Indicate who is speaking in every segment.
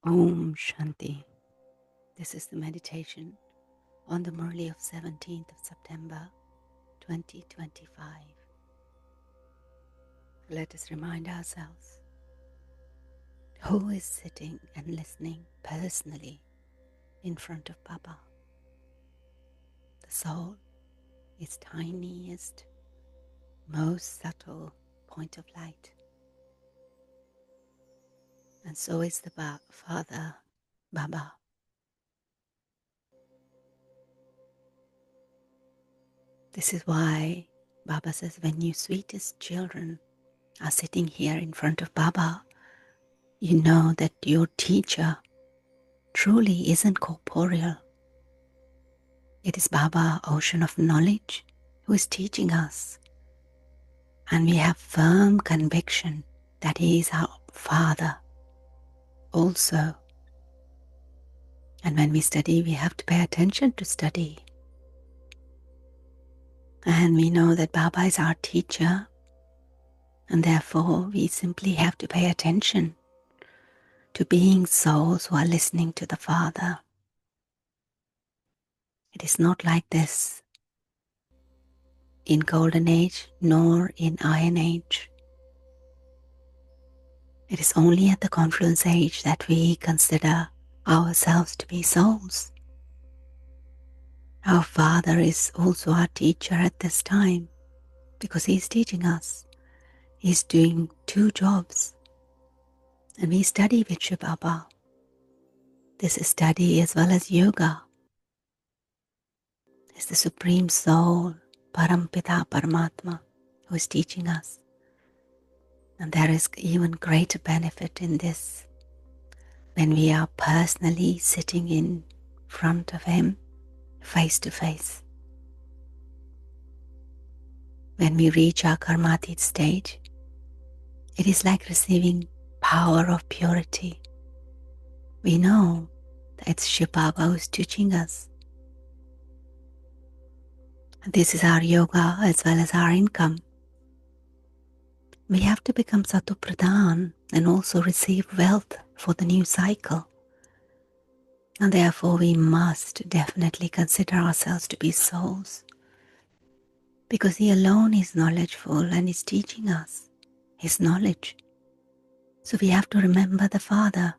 Speaker 1: Om Shanti. This is the meditation on the Murli of 17th of September 2025. Let us remind ourselves who is sitting and listening personally in front of Baba. The soul is tiniest, most subtle point of light. And so is the Father, Baba. This is why Baba says, when you sweetest children are sitting here in front of Baba, you know that your teacher truly isn't corporeal. It is Baba, ocean of knowledge, who is teaching us. And we have firm conviction that he is our Father also. And when we study, we have to pay attention to study. And we know that Baba is our teacher, and therefore we simply have to pay attention to being souls who are listening to the Father. It is not like this in Golden Age nor in Iron Age. It is only at the Confluence Age that we consider ourselves to be souls. Our Father is also our teacher at this time because he is teaching us. He is doing two jobs, and we study with Shri Baba. This is study as well as yoga. It's the Supreme Soul, Parampita Paramatma, who is teaching us. And there is even greater benefit in this when we are personally sitting in front of him, face to face. When we reach our karmatit stage, it is like receiving power of purity. We know that it's Shri Baba who is teaching us. And this is our yoga as well as our income. We have to become satopradhan and also receive wealth for the new cycle. And therefore we must definitely consider ourselves to be souls, because he alone is knowledgeful and is teaching us his knowledge. So we have to remember the Father.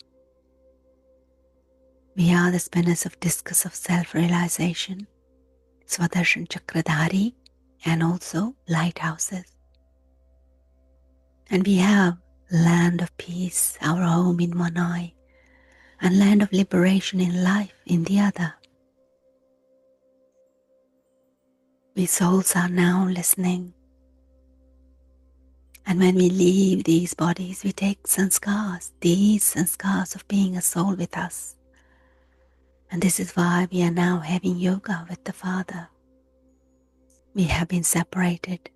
Speaker 1: We are the spinners of discus of self-realization, Svadarshan Chakradhari, and also lighthouses. And we have land of peace, our home in one eye, and land of liberation in life in the other. We souls are now listening. And when we leave these bodies, we take sanskars, these sanskars of being a soul with us. And this is why we are now having yoga with the Father. We have been separated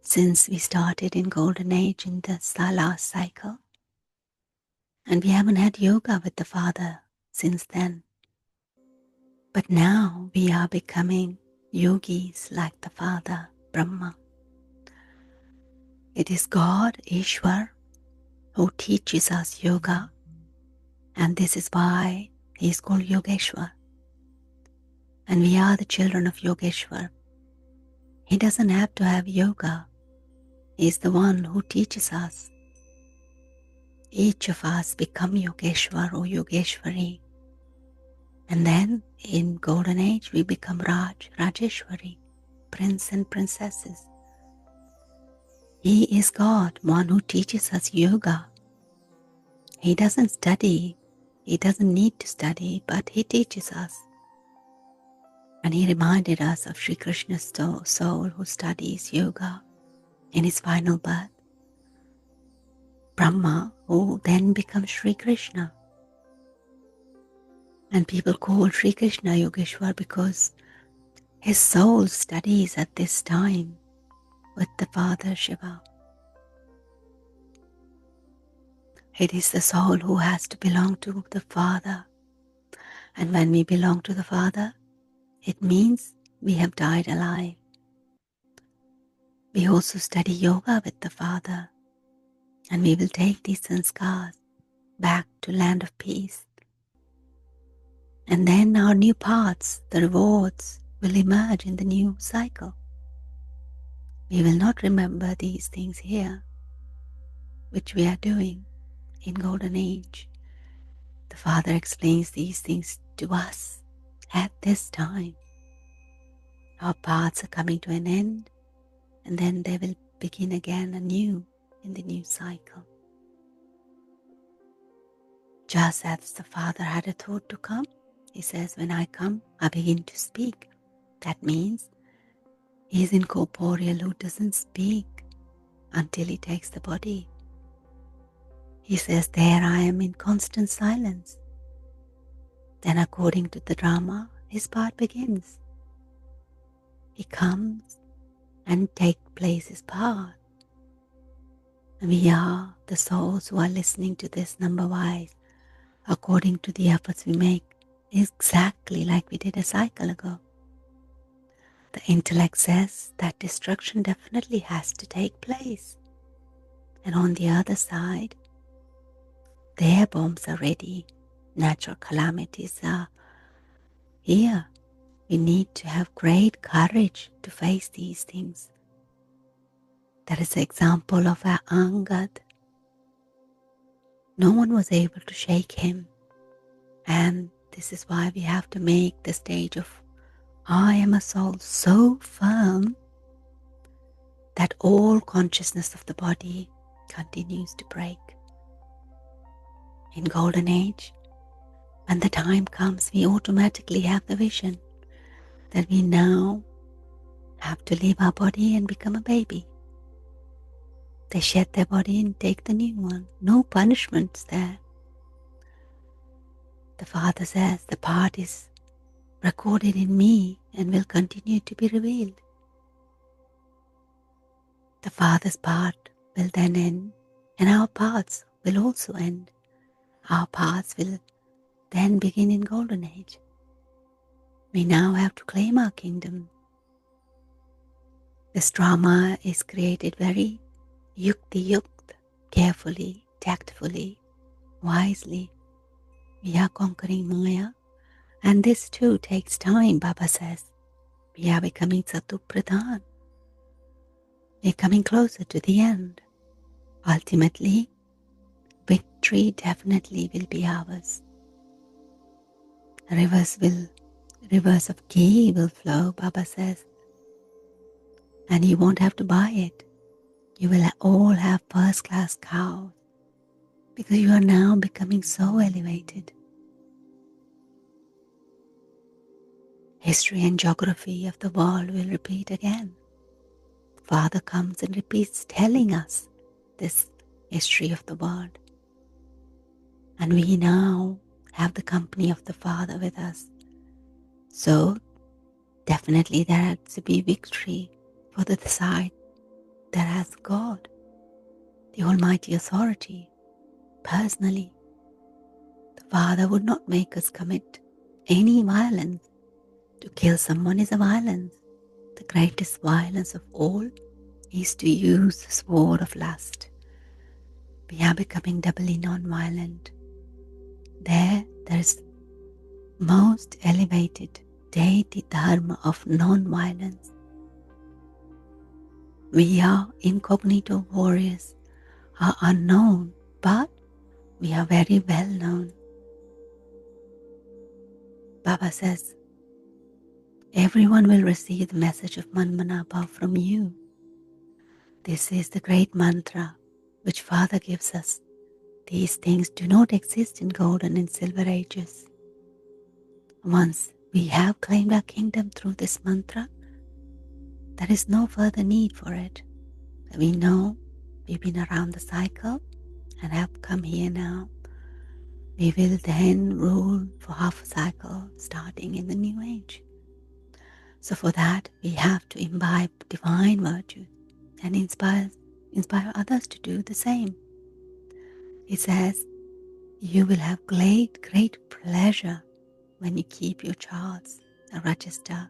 Speaker 1: since we started in Golden Age in the last cycle. And we haven't had yoga with the Father since then. But now we are becoming yogis like the Father, Brahma. It is God, Ishwar, who teaches us yoga, and this is why he is called Yogeshwar. And we are the children of Yogeshwar. He doesn't have to have yoga. He is the one who teaches us. Each of us become Yogeshwar or Yogeshwari. And then in Golden Age we become Rajeshwari, prince and princesses. He is God, one who teaches us yoga. He doesn't study, he doesn't need to study, but he teaches us. And he reminded us of Sri Krishna's soul who studies yoga in his final birth. Brahma, who then becomes Sri Krishna. And people call Sri Krishna Yogeshwar because his soul studies at this time with the Father Shiva. It is the soul who has to belong to the Father. And when we belong to the Father, it means we have died alive. We also study yoga with the Father, and we will take these sanskars back to land of peace. And then our new paths, the rewards, will emerge in the new cycle. We will not remember these things here, which we are doing in Golden Age. The Father explains these things to us at this time. Our paths are coming to an end, and then they will begin again anew in the new cycle. Just as the Father had a thought to come, he says, when I come, I begin to speak. That means he is incorporeal who doesn't speak until he takes the body. He says, there I am in constant silence. Then according to the drama, his part begins. He comes and takes place his part. And we are the souls who are listening to this number-wise according to the efforts we make, exactly like we did a cycle ago. The intellect says that destruction definitely has to take place. And on the other side, their bombs are ready. Natural calamities are here. We need to have great courage to face these things. That is the example of our Angad. No one was able to shake him. And this is why we have to make the stage of I am a soul so firm that all consciousness of the body continues to break. In Golden Age, when the time comes, we automatically have the vision that we now have to leave our body and become a baby. They shed their body and take the new one. No punishments there. The Father says the part is recorded in me and will continue to be revealed. The Father's part will then end, and our paths will also end. Our paths will then begin in Golden Age. We now have to claim our kingdom. This drama is created very yukti-yukt, carefully, tactfully, wisely. We are conquering Maya, and this too takes time, Baba says. We are becoming satopradhan. We are coming closer to the end. Ultimately, victory definitely will be ours. Rivers of ghee will flow, Baba says. And you won't have to buy it. You will all have first-class cows because you are now becoming so elevated. History and geography of the world will repeat again. Father comes and repeats telling us this history of the world. And we now have the company of the Father with us. So definitely there has to be victory for the side that has God, the Almighty Authority. Personally, the Father would not make us commit any violence. To kill someone is a violence. The greatest violence of all is to use the sword of lust. We are becoming doubly non-violent. There is most elevated deity dharma of non-violence. We are incognito warriors, are unknown, but we are very well known. Baba says, everyone will receive the message of Manmanabha from you. This is the great mantra which Father gives us. These things do not exist in golden and silver ages. Once we have claimed our kingdom through this mantra, there is no further need for it. We know we've been around the cycle and have come here now. We will then rule for half a cycle starting in the new age. So for that, we have to imbibe divine virtue and inspire others to do the same. He says, you will have great pleasure when you keep your charts, a register,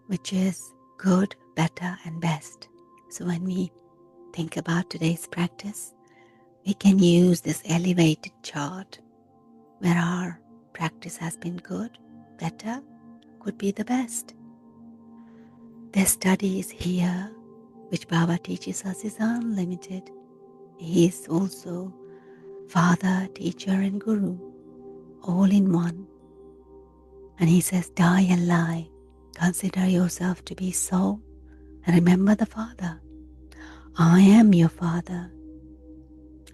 Speaker 1: which is good, better, and best. So when we think about today's practice, we can use this elevated chart where our practice has been good, better, could be the best. The studies here, which Baba teaches us, is unlimited. He is also Father, Teacher, and Guru, all in one. And he says, die and lie. Consider yourself to be soul, and remember the Father. I am your Father.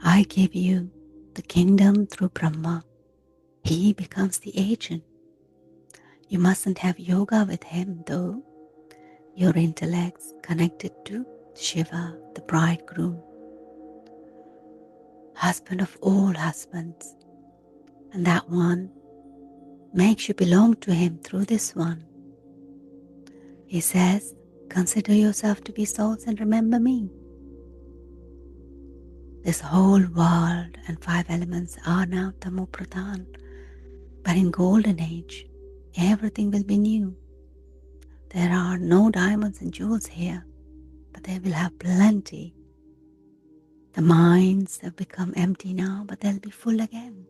Speaker 1: I give you the kingdom through Brahma. He becomes the agent. You mustn't have yoga with him, though. Your intellect's connected to Shiva, the bridegroom, husband of all husbands. And that one makes you belong to him through this one. He says, consider yourself to be souls and remember me. This whole world and 5 elements are now satopradhan. But in golden age, everything will be new. There are no diamonds and jewels here, but they will have plenty. The minds have become empty now, but they'll be full again.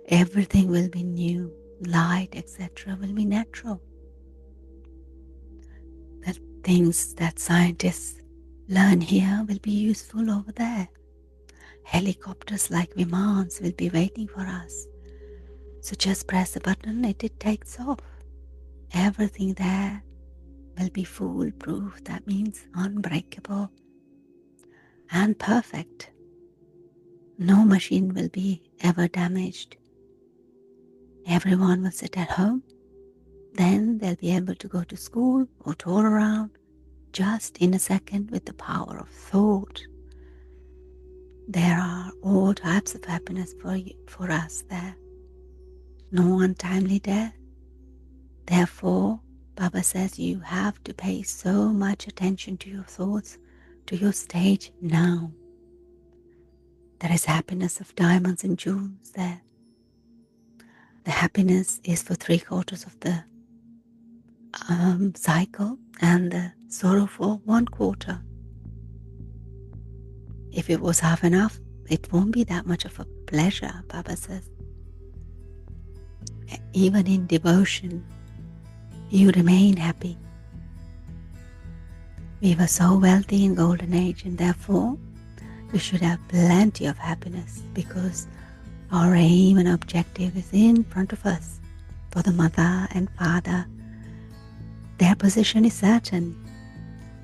Speaker 1: Everything will be new. Light, etc. will be natural. The things that scientists learn here will be useful over there. Helicopters like Vimans will be waiting for us. So just press a button, it takes off. Everything there will be foolproof. That means unbreakable and perfect. No machine will be ever damaged. Everyone will sit at home. Then they'll be able to go to school or tour around just in a second with the power of thought. There are all types of happiness for us there. No untimely death. Therefore, Baba says you have to pay so much attention to your thoughts, to your stage now. There is happiness of diamonds and jewels there. The happiness is for 3/4 of the cycle and the sorrow for 1/4. If it was half enough, it won't be that much of a pleasure, Baba says. Even in devotion, you remain happy. We were so wealthy in golden age, and therefore we should have plenty of happiness, because our aim and objective is in front of us. For the mother and father, their position is certain,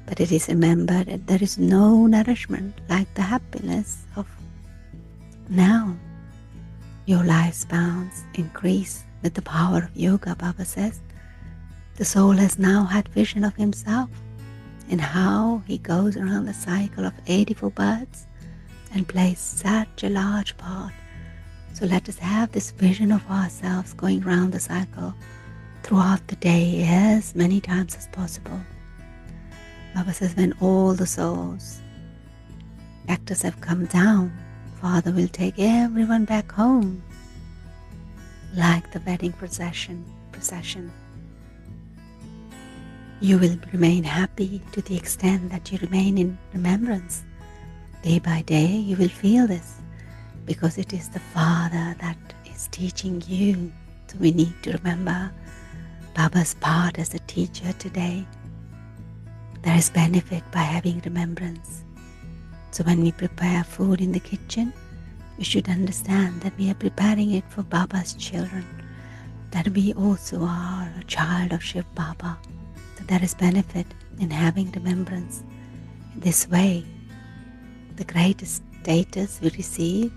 Speaker 1: but it is remembered that there is no nourishment like the happiness of now. Your lifespans increase with the power of yoga, Baba says. The soul has now had vision of himself and how he goes around the cycle of 84 births and plays such a large part. So let us have this vision of ourselves going around the cycle throughout the day as many times as possible. Baba says when all the souls, actors have come down, Father will take everyone back home like the wedding procession. You will remain happy to the extent that you remain in remembrance. Day by day you will feel this, because it is the Father that is teaching you. So we need to remember Baba's part as a teacher today. There is benefit by having remembrance. So when we prepare food in the kitchen, we should understand that we are preparing it for Baba's children, that we also are a child of Shiv Baba. So there is benefit in having remembrance. In this way, the greatest status we receive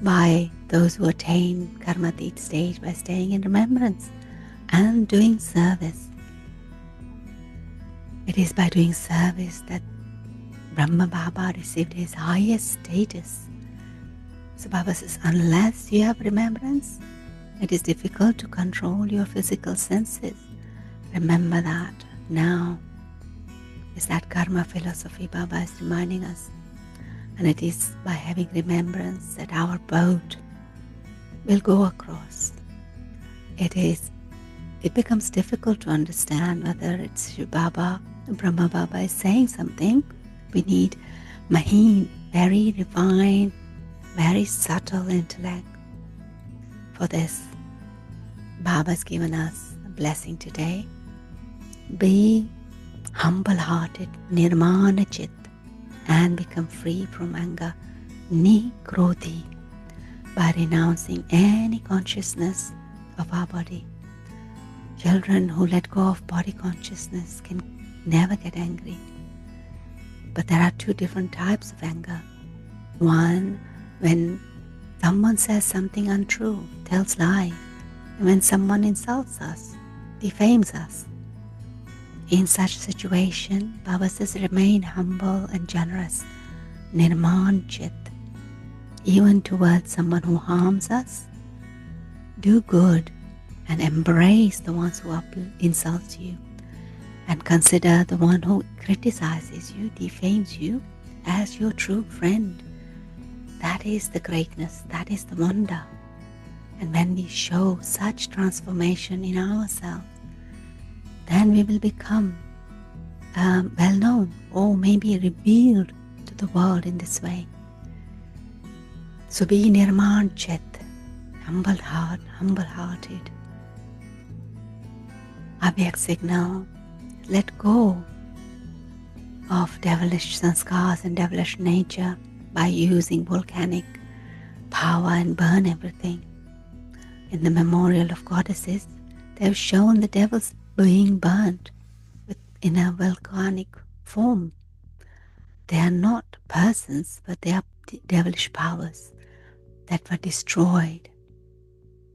Speaker 1: by those who attain Karmatit stage by staying in remembrance and doing service. It is by doing service that Brahma Baba received his highest status. So Baba says, unless you have remembrance, it is difficult to control your physical senses. Remember that now. Is that karma philosophy Baba is reminding us. And it is by having remembrance that our boat will go across. It becomes difficult to understand whether it's Shiv Baba, Brahma Baba is saying something. We need Maheen, very refined, very subtle intellect. For this, Baba's given us a blessing today. Be humble-hearted, nirmana chit, and become free from anger, nikrodhi, by renouncing any consciousness of our body. Children who let go of body consciousness can never get angry. But there are two different types of anger. One, when someone says something untrue, tells lies, and when someone insults us, defames us. In such situation, Baba says, remain humble and generous, nirman chit, even towards someone who harms us. Do good and embrace the ones who insult you, and consider the one who criticizes you, defames you, as your true friend. That is the greatness, that is the wonder. And when we show such transformation in ourselves, then we will become well known, or maybe revealed to the world in this way. So be nirman chit, humble-hearted. Abhyakt signal, let go of devilish sanskars and devilish nature by using volcanic power and burn everything. In the memorial of goddesses, they have shown the devils being burnt in a volcanic form. They are not persons, but they are devilish powers that were destroyed.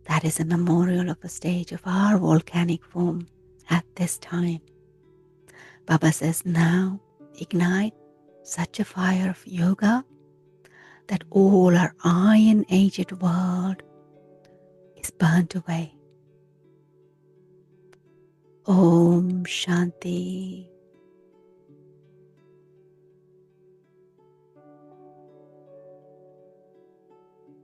Speaker 1: That is a memorial of a stage of our volcanic form at this time. Baba says, now ignite such a fire of yoga that all our iron-aged world is burnt away. Om Shanti.